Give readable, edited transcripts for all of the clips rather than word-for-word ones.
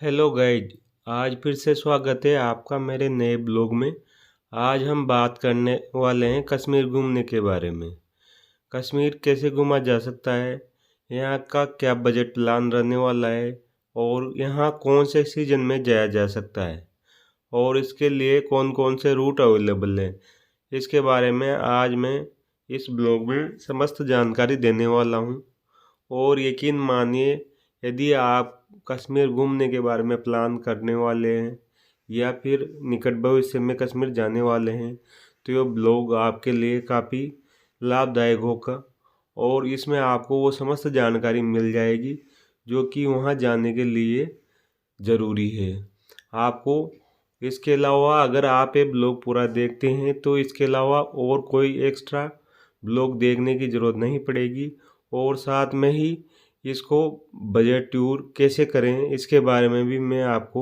Hello guide. आज फिर से स्वागत है आपका मेरे नए ब्लॉग में। आज हम बात करने वाले हैं कश्मीर घूमने के बारे में। कश्मीर कैसे घूमा जा सकता है, यहाँ का क्या बजट प्लान रहने वाला है और यहाँ कौन से सीजन में जाया जा सकता है और इसके लिए कौन कौन से रूट अवेलेबल हैं, इसके बारे में आज मैं इस ब्लॉग में समस्त जानकारी देने वाला हूँ। और यकीन मानिए, यदि आप कश्मीर घूमने के बारे में प्लान करने वाले हैं या फिर निकट भविष्य में कश्मीर जाने वाले हैं तो ये ब्लॉग आपके लिए काफ़ी लाभदायक होगा और इसमें आपको वो समस्त जानकारी मिल जाएगी जो कि वहाँ जाने के लिए ज़रूरी है। आपको इसके अलावा अगर आप ये ब्लॉग पूरा देखते हैं तो इसके अलावा और कोई एक्स्ट्रा ब्लॉग देखने की ज़रूरत नहीं पड़ेगी। और साथ में ही इसको बजट टूर कैसे करें इसके बारे में भी मैं आपको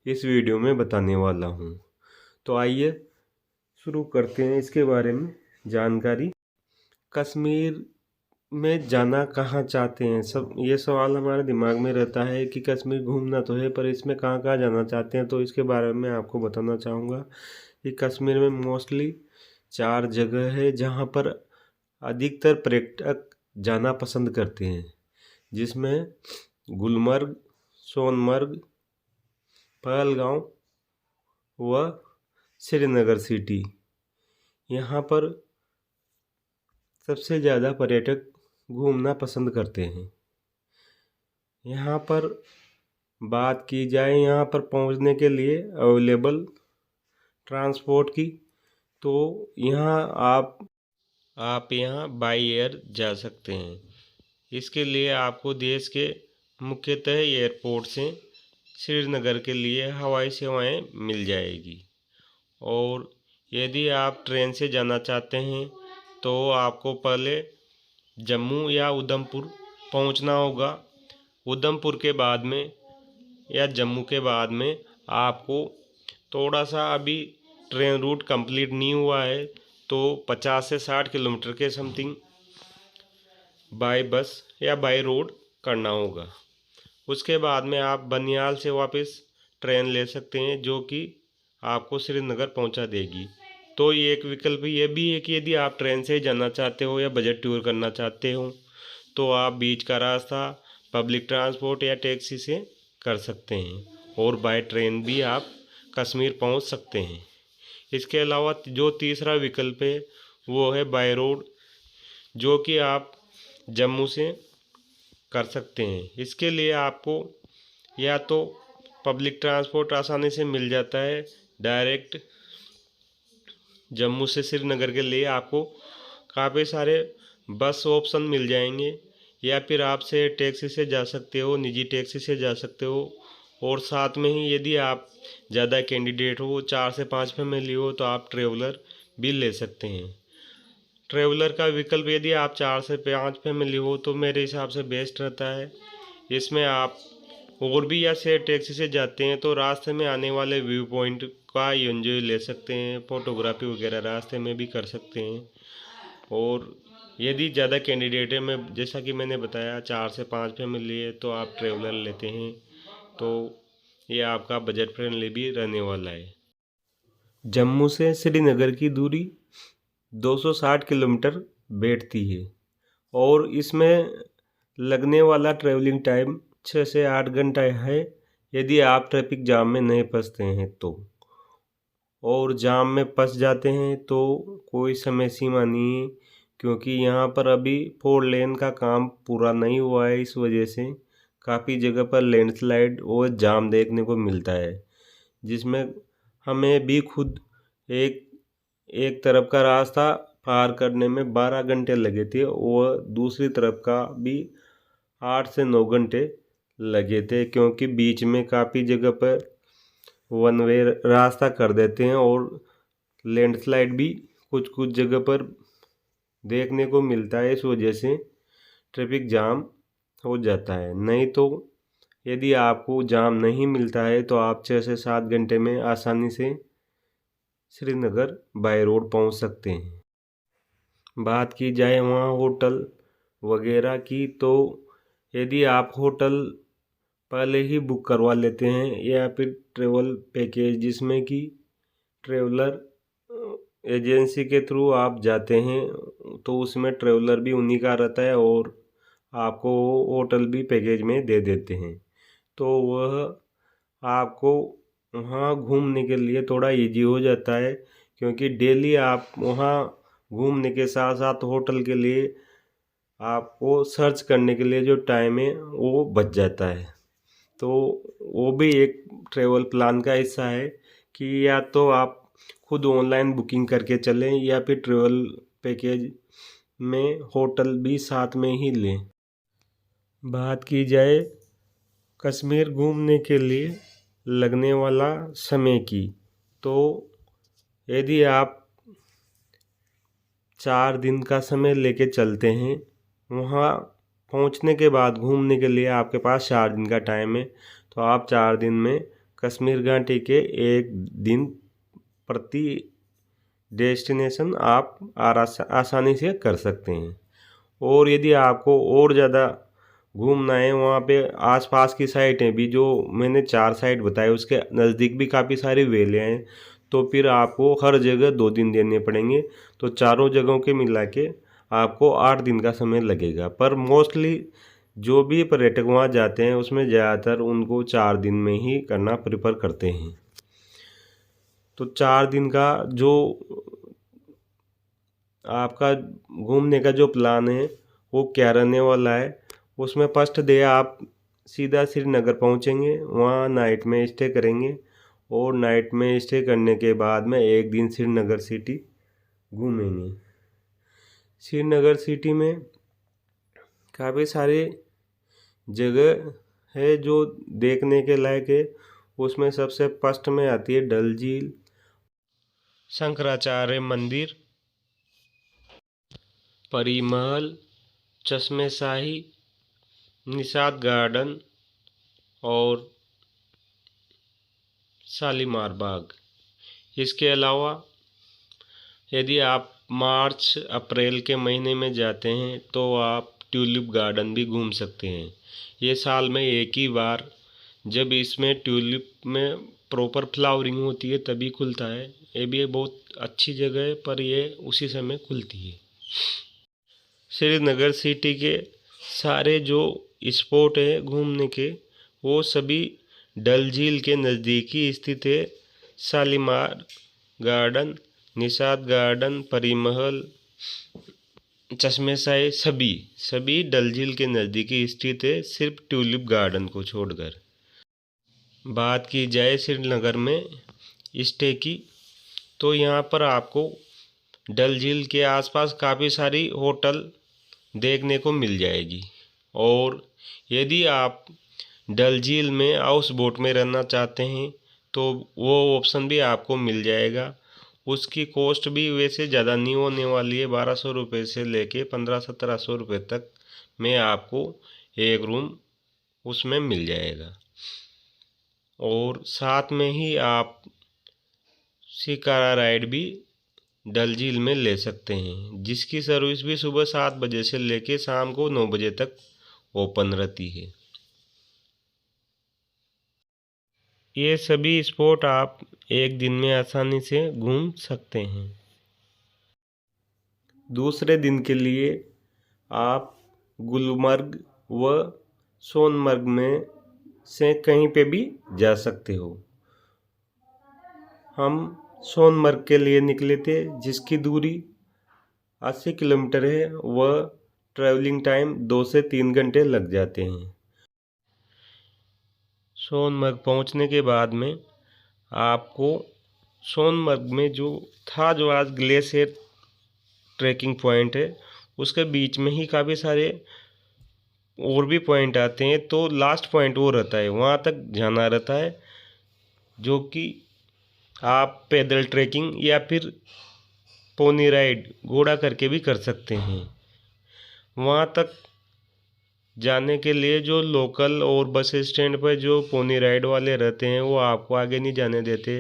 इस वीडियो में बताने वाला हूँ। तो आइए शुरू करते हैं इसके बारे में जानकारी। कश्मीर में जाना कहाँ चाहते हैं, सब ये सवाल हमारे दिमाग में रहता है कि कश्मीर घूमना तो है पर इसमें कहाँ कहाँ जाना चाहते हैं। तो इसके बारे में आपको बताना चाहूँगा कि कश्मीर में मोस्टली 4 जगह है जहाँ पर अधिकतर पर्यटक जाना पसंद करते हैं, जिसमें गुलमर्ग, सोनमर्ग, पहलगांव व श्रीनगर सिटी। यहाँ पर सबसे ज़्यादा पर्यटक घूमना पसंद करते हैं। यहाँ पर बात की जाए यहाँ पर पहुँचने के लिए अवेलेबल ट्रांसपोर्ट की, तो यहाँ आप यहाँ बाई एयर जा सकते हैं। इसके लिए आपको देश के मुख्यतः एयरपोर्ट से श्रीनगर के लिए हवाई सेवाएं मिल जाएगी। और यदि आप ट्रेन से जाना चाहते हैं तो आपको पहले जम्मू या उधमपुर पहुंचना होगा। उधमपुर के बाद में या जम्मू के बाद में आपको थोड़ा सा अभी ट्रेन रूट कंप्लीट नहीं हुआ है तो 50 से 60 किलोमीटर के समथिंग बाय बस या बाय रोड करना होगा। उसके बाद में आप बनियाल से वापस ट्रेन ले सकते हैं जो कि आपको श्रीनगर पहुंचा देगी। तो ये एक विकल्प ये भी है कि यदि आप ट्रेन से जाना चाहते हो या बजट टूर करना चाहते हो तो आप बीच का रास्ता पब्लिक ट्रांसपोर्ट या टैक्सी से कर सकते हैं और बाय ट्रेन भी आप कश्मीर पहुंच सकते हैं। इसके अलावा जो तीसरा विकल्प है वो है बाय रोड, जो कि आप जम्मू से कर सकते हैं। इसके लिए आपको या तो पब्लिक ट्रांसपोर्ट आसानी से मिल जाता है, डायरेक्ट जम्मू से श्रीनगर के लिए आपको काफ़ी सारे बस ऑप्शन मिल जाएंगे, या फिर आप से टैक्सी से जा सकते हो, निजी टैक्सी से जा सकते हो। और साथ में ही यदि आप ज़्यादा कैंडिडेट हो, 4 से 5 फैमिली हो, तो आप ट्रेवलर भी ले सकते हैं। ट्रेवलर का विकल्प यदि आप 4 से 5 फैमिली हो तो मेरे हिसाब से बेस्ट रहता है। इसमें आप और भी या से टैक्सी से जाते हैं तो रास्ते में आने वाले व्यू पॉइंट का एंजॉय ले सकते हैं, फोटोग्राफी वगैरह रास्ते में भी कर सकते हैं। और यदि ज़्यादा कैंडिडेट है, मैं जैसा कि मैंने बताया 4 से 5 फैमिली है, तो आप ट्रेवलर लेते हैं तो ये आपका बजट फ्रेंडली भी रहने वाला है। जम्मू से श्रीनगर की दूरी 260 किलोमीटर बैठती है और इसमें लगने वाला ट्रैवलिंग टाइम 6 से 8 घंटा है यदि आप ट्रैफिक जाम में नहीं फंसते हैं तो। और जाम में फंस जाते हैं तो कोई समय सीमा नहीं है, क्योंकि यहाँ पर अभी 4 लेन का काम पूरा नहीं हुआ है। इस वजह से काफ़ी जगह पर लैंडस्लाइड और जाम देखने को मिलता है, जिसमें हमें भी खुद एक एक तरफ का रास्ता पार करने में 12 घंटे लगे थे और दूसरी तरफ का भी 8 से 9 घंटे लगे थे, क्योंकि बीच में काफ़ी जगह पर वन वे रास्ता कर देते हैं और लैंडस्लाइड भी कुछ कुछ जगह पर देखने को मिलता है। इस वजह से ट्रैफिक जाम हो जाता है। नहीं तो यदि आपको जाम नहीं मिलता है तो आप 6 से 7 घंटे में आसानी से श्रीनगर बाय रोड पहुंच सकते हैं। बात की जाए वहाँ होटल वगैरह की, तो यदि आप होटल पहले ही बुक करवा लेते हैं, या फिर ट्रेवल पैकेज जिसमें कि ट्रेवलर एजेंसी के थ्रू आप जाते हैं तो उसमें ट्रेवलर भी उन्हीं का रहता है और आपको होटल भी पैकेज में दे देते हैं, तो वह आपको वहाँ घूमने के लिए थोड़ा इजी हो जाता है, क्योंकि डेली आप वहाँ घूमने के साथ साथ होटल के लिए आपको सर्च करने के लिए जो टाइम है वो बच जाता है। तो वो भी एक ट्रेवल प्लान का हिस्सा है कि या तो आप खुद ऑनलाइन बुकिंग करके चलें या फिर ट्रेवल पैकेज में होटल भी साथ में ही लें। बात की जाए कश्मीर घूमने के लिए लगने वाला समय की, तो यदि आप 4 दिन का समय लेके चलते हैं, वहाँ पहुँचने के बाद घूमने के लिए आपके पास 4 दिन का टाइम है, तो आप 4 दिन में कश्मीर घाटी के 1 दिन प्रति डेस्टिनेशन आप आसानी से कर सकते हैं। और यदि आपको और ज़्यादा घूमना है, वहाँ पे आसपास की साइटें भी जो मैंने 4 साइट बताए उसके नज़दीक भी काफ़ी सारी वेलें हैं, तो फिर आपको हर जगह 2 दिन देने पड़ेंगे, तो चारों जगहों के मिला के आपको 8 दिन का समय लगेगा। पर मोस्टली जो भी पर्यटक वहाँ जाते हैं उसमें ज़्यादातर उनको 4 दिन में ही करना प्रेफर करते हैं। तो 4 दिन का जो आपका घूमने का जो प्लान है वो क्या रहने वाला है, उसमें फर्स्ट डे आप सीधा श्रीनगर पहुंचेंगे, वहाँ नाइट में स्टे करेंगे और नाइट में स्टे करने के बाद में 1 दिन श्रीनगर सिटी घूमेंगे। श्रीनगर सिटी में काफ़ी सारे जगह है जो देखने के लायक है। उसमें सबसे फर्स्ट में आती है डल झील, शंकराचार्य मंदिर, परी महल, चश्मे शाही, निषाद गार्डन और शालीमार बाग। इसके अलावा यदि आप मार्च अप्रैल के महीने में जाते हैं तो आप ट्यूलिप गार्डन भी घूम सकते हैं। ये साल में एक ही बार जब इसमें ट्यूलिप में प्रॉपर फ्लावरिंग होती है तभी खुलता है। ये भी बहुत अच्छी जगह है, पर ये उसी समय खुलती है। श्रीनगर सिटी के सारे जो स्पॉट है घूमने के वो सभी डल झील के नज़दीक ही स्थित है। शालीमार गार्डन, निषाद गार्डन, परी महल, चश्मे शाही सभी डल झील के नज़दीक ही स्थित है, सिर्फ ट्यूलिप गार्डन को छोड़कर। बात की जाए श्रीनगर में स्टे की, तो यहाँ पर आपको डल झील के आसपास काफ़ी सारी होटल देखने को मिल जाएगी। और यदि आप डल झील में हाउस बोट में रहना चाहते हैं तो वो ऑप्शन भी आपको मिल जाएगा। उसकी कॉस्ट भी वैसे ज़्यादा नहीं होने वाली है, 1200 रुपये से लेके 1500-1700 रुपये तक में आपको एक रूम उसमें मिल जाएगा। और साथ में ही आप शिकारा राइड भी डल झील में ले सकते हैं, जिसकी सर्विस भी सुबह 7 बजे से लेके शाम को 9 बजे तक ओपन रहती है। ये सभी स्पॉट आप एक दिन में आसानी से घूम सकते हैं। दूसरे दिन के लिए आप गुलमर्ग व सोनमर्ग में से कहीं पे भी जा सकते हो। हम सोनमर्ग के लिए निकले थे, जिसकी दूरी 80 किलोमीटर है, वह ट्रैवलिंग टाइम 2 से 3 घंटे लग जाते हैं। सोनमर्ग पहुंचने के बाद में आपको सोनमर्ग में जो थाजवास ग्लेशियर ट्रैकिंग पॉइंट है उसके बीच में ही काफ़ी सारे और भी पॉइंट आते हैं, तो लास्ट पॉइंट वो रहता है, वहाँ तक जाना रहता है, जो कि आप पैदल ट्रैकिंग या फिर पोनी राइड घोड़ा करके भी कर सकते हैं। वहाँ तक जाने के लिए जो लोकल और बस स्टैंड पर जो पोनी राइड वाले रहते हैं वो आपको आगे नहीं जाने देते।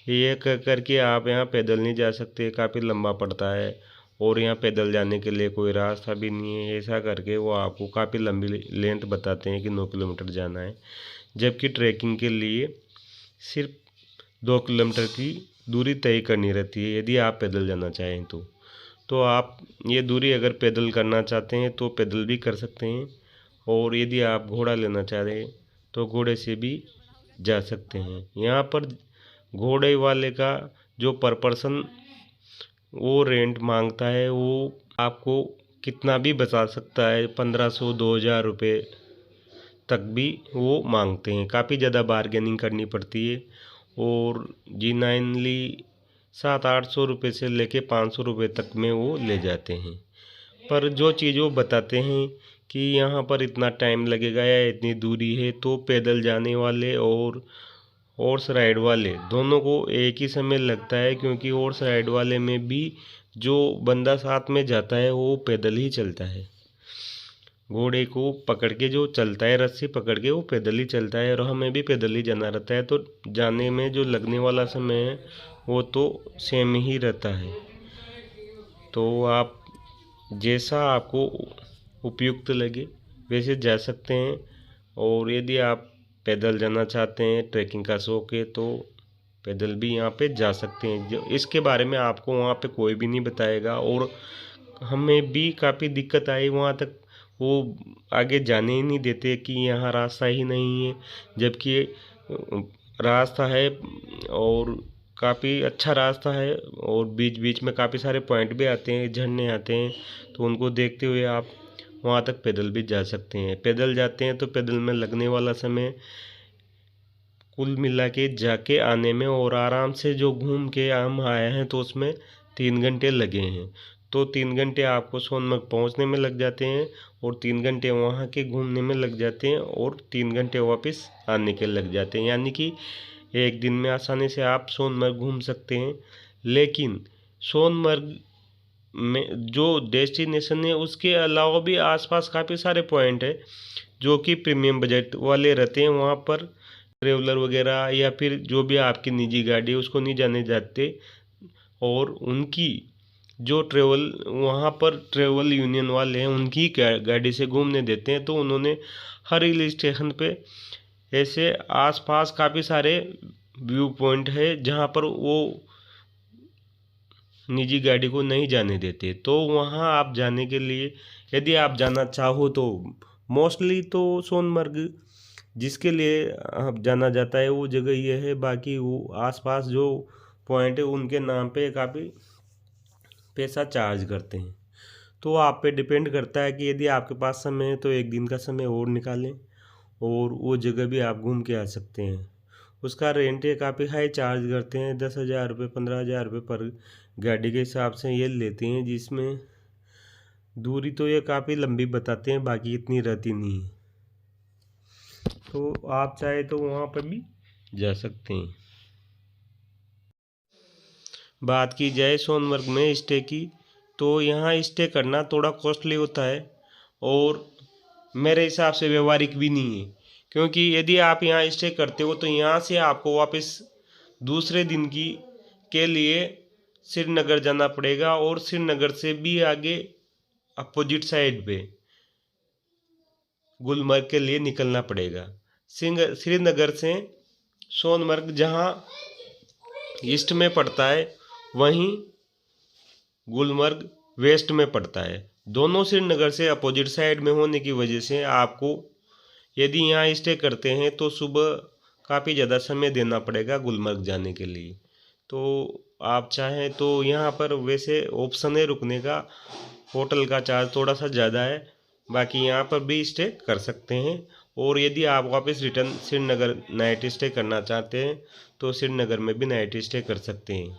ये करके आप यहाँ पैदल नहीं जा सकते, काफ़ी लंबा पड़ता है और यहाँ पैदल जाने के लिए कोई रास्ता भी नहीं है। ऐसा करके वो आपको काफ़ी लंबी लेंथ बताते हैं कि 9 किलोमीटर जाना है, जबकि ट्रैकिंग के लिए सिर्फ 2 किलोमीटर की दूरी तय करनी रहती है यदि आप पैदल जाना चाहें तो आप ये दूरी अगर पैदल करना चाहते हैं तो पैदल भी कर सकते हैं, और यदि आप घोड़ा लेना चाह रहे हैं तो घोड़े से भी जा सकते हैं। यहाँ पर घोड़े वाले का जो पर पर्सन वो रेंट मांगता है वो आपको कितना भी बता सकता है, 1500-2000 रुपये तक भी वो मांगते हैं। काफ़ी ज़्यादा बार्गेनिंग करनी पड़ती है, और जेन्युइनली 700-800 रुपये से लेके 500 रुपये तक में वो ले जाते हैं। पर जो चीज़ वो बताते हैं कि यहाँ पर इतना टाइम लगेगा या इतनी दूरी है, तो पैदल जाने वाले और हॉर्स राइड वाले दोनों को एक ही समय लगता है, क्योंकि हॉर्स राइड वाले में भी जो बंदा साथ में जाता है वो पैदल ही चलता है। घोड़े को पकड़ के जो चलता है, रस्सी पकड़ के वो पैदल ही चलता है, और हमें भी पैदल ही जाना रहता है। तो जाने में जो लगने वाला समय है वो तो सेम ही रहता है। तो आप जैसा आपको उपयुक्त लगे वैसे जा सकते हैं, और यदि आप पैदल जाना चाहते हैं, ट्रैकिंग का शौक है, तो पैदल भी यहाँ पे जा सकते हैं। जो इसके बारे में आपको वहाँ पे कोई भी नहीं बताएगा, और हमें भी काफ़ी दिक्कत आई वहाँ तक। वो आगे जाने ही नहीं देते कि यहाँ रास्ता ही नहीं है, जबकि रास्ता है और काफ़ी अच्छा रास्ता है, और बीच बीच में काफ़ी सारे पॉइंट भी आते हैं, झरने आते हैं, तो उनको देखते हुए आप वहाँ तक पैदल भी जा सकते हैं। पैदल जाते हैं तो पैदल में लगने वाला समय कुल मिला के जाके आने में, और आराम से जो घूम के हम आए हैं तो उसमें 3 घंटे लगे हैं। तो 3 घंटे आपको सोनमर्ग पहुंचने में लग जाते हैं, और 3 घंटे वहां के घूमने में लग जाते हैं, और 3 घंटे वापस आने के लग जाते हैं। यानी कि एक दिन में आसानी से आप सोनमर्ग घूम सकते हैं। लेकिन सोनमर्ग में जो डेस्टिनेशन है उसके अलावा भी आसपास काफ़ी सारे पॉइंट है जो कि प्रीमियम बजट वाले रहते हैं। वहाँ पर ट्रेवलर वगैरह या फिर जो भी आपकी निजी गाड़ी है उसको नहीं जाने जाते, और उनकी जो वहाँ पर ट्रेवल यूनियन वाले हैं उनकी गाड़ी से घूमने देते हैं। तो उन्होंने हर हिल स्टेशन पे ऐसे आसपास काफ़ी सारे व्यू पॉइंट है जहाँ पर वो निजी गाड़ी को नहीं जाने देते। तो वहाँ आप जाने के लिए यदि आप जाना चाहो तो मोस्टली तो सोनमर्ग जिसके लिए आप जाना जाता है वो जगह ये है। बाकी वो आसपास जो पॉइंट है उनके नाम पे काफ़ी पैसा चार्ज करते हैं। तो आप पे डिपेंड करता है कि यदि आपके पास समय है तो एक दिन का समय और निकालें और वो जगह भी आप घूम के आ सकते हैं। उसका रेंट ये काफ़ी हाई चार्ज करते हैं, 10,000 रुपये 15,000 रुपये पर गाड़ी के हिसाब से ये लेते हैं, जिसमें दूरी तो ये काफ़ी लंबी बताते हैं, बाकी इतनी रहती नहीं है। तो आप चाहे तो वहाँ पर भी जा सकते हैं। बात की जाए सोनमर्ग में स्टे की, तो यहाँ स्टे करना थोड़ा कॉस्टली होता है और मेरे हिसाब से व्यवहारिक भी नहीं है, क्योंकि यदि आप यहाँ स्टे करते हो तो यहाँ से आपको वापस दूसरे दिन के लिए श्रीनगर जाना पड़ेगा, और श्रीनगर से भी आगे अपोजिट साइड पे गुलमर्ग के लिए निकलना पड़ेगा। श्रीनगर से सोनमर्ग जहाँ ईस्ट में पड़ता है वहीं गुलमर्ग वेस्ट में पड़ता है। दोनों श्रीनगर से अपोजिट साइड में होने की वजह से आपको यदि यहाँ स्टे करते हैं तो सुबह काफ़ी ज़्यादा समय देना पड़ेगा गुलमर्ग जाने के लिए। तो आप चाहें तो यहाँ पर वैसे ऑप्शन है रुकने का, होटल का चार्ज थोड़ा सा ज़्यादा है, बाकी यहाँ पर भी स्टे कर सकते हैं। और यदि आप वापस रिटर्न श्रीनगर नाइट स्टे करना चाहते हैं तो श्रीनगर में भी नाइट स्टे कर सकते हैं।